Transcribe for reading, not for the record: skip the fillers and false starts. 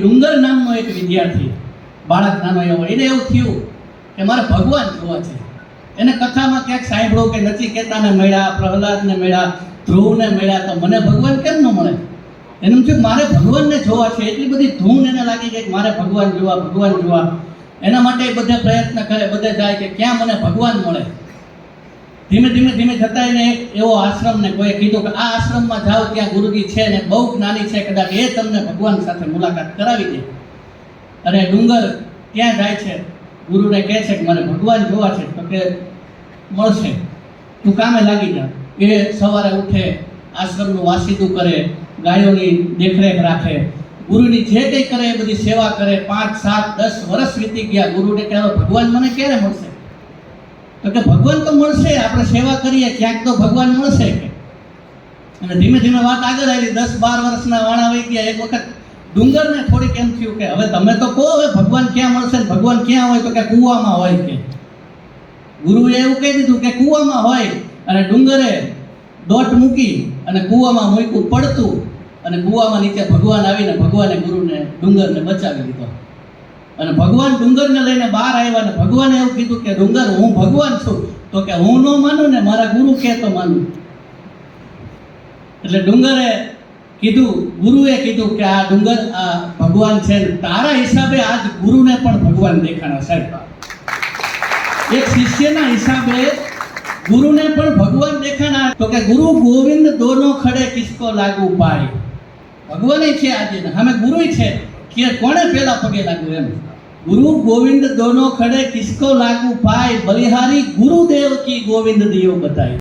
ડુંગર નામનો એક વિદ્યાર્થી બાળક નાનો એવો, એને એવું થયું કે મારે ભગવાન જોવા છે. એને કથામાં ક્યાંક સાંભળ્યું કે નચિકેતાને મળ્યા, પ્રહલાદને મળ્યા, ધ્રુવને મળ્યા, તો મને ભગવાન કેમ ન મળે? એનું થયું મારે ભગવાનને જોવા છે. એટલી બધી ધૂન એને લાગી ગઈ કે મારે ભગવાન જોવા. એના માટે બધા પ્રયત્ન કરે, બધે જાય કે ક્યાં મને ભગવાન મળે. ધીમે જતા એને એક એવો આશ્રમને કોઈએ કીધું કે આ આશ્રમમાં જાઓ, ત્યાં ગુરુજી છે ને બહુ જ્ઞાની છે, કદાચ એ તમને ભગવાન સાથે મુલાકાત કરાવી દે. અને ડુંગર ત્યાં જાય છે, ગુરુને કહે છે કે મારે ભગવાન જોવા છે. તો કે મળશે, તું કામે લાગી જા. એ સવારે ઉઠે, આશ્રમનું વાસીદું કરે, ગાયોની દેખરેખ રાખે, ગુરુની જે કંઈ કરે એ બધી સેવા કરે. 5, 7, 10 વર્ષ વીતી ગયા. ગુરુને કહેવાય ભગવાન મને ક્યારે મળશે? તો કે ભગવાન તો મળશે, આપણે સેવા કરીએ ક્યાંક તો ભગવાન મળશે કે. અને ધીમે વાત આગળ આવી. 10-12 વર્ષના વાણા વહી ગયા. એક વખત ડુંગરને થોડીક એમ થયું કે હવે તમે તો કહો હવે ભગવાન ક્યાં મળશે, ભગવાન ક્યાં હોય? તો કે કૂવામાં હોય કે. ગુરુએ એવું કહી દીધું કે કૂવામાં હોય. અને ડુંગરે દોટ મૂકી અને કૂવામાં મૂક્યું પડતું, અને કૂવામાં નીચે ભગવાન આવીને ભગવાને ગુરુને ડુંગરને બચાવી દીધો. અને ભગવાન ડુંગરને લઈને બહાર આવ્યા અને ભગવાને એવું કીધું કે ડુંગર હું ભગવાન છું. તો કે હું ન માનું ને મારા ગુરુ કહે તો માનું. એટલે ડુંગરે કીધું, ગુરુએ કીધું કે આ ડુંગર આ ભગવાન છે, તારા હિસાબે આજ ગુરુને પણ ભગવાન દેખાણા સાહેબ. એક શિષ્યના હિસાબે ગુરુને પણ ભગવાન દેખાણા. તો કે ગુરુ ગોવિંદ દોનો ખડે કિસકો લાગુ પાય. ભગવાન છે આજે, અમે ગુરુ છે કે કોને પેલા પગે લાગ્યું એમ. ગુરુ ગોવિંદ દોનો ખડે કિસકો લાગુ પાય, બલિહારી ગુરુદેવ કી ગોવિંદ દિયો બતાય.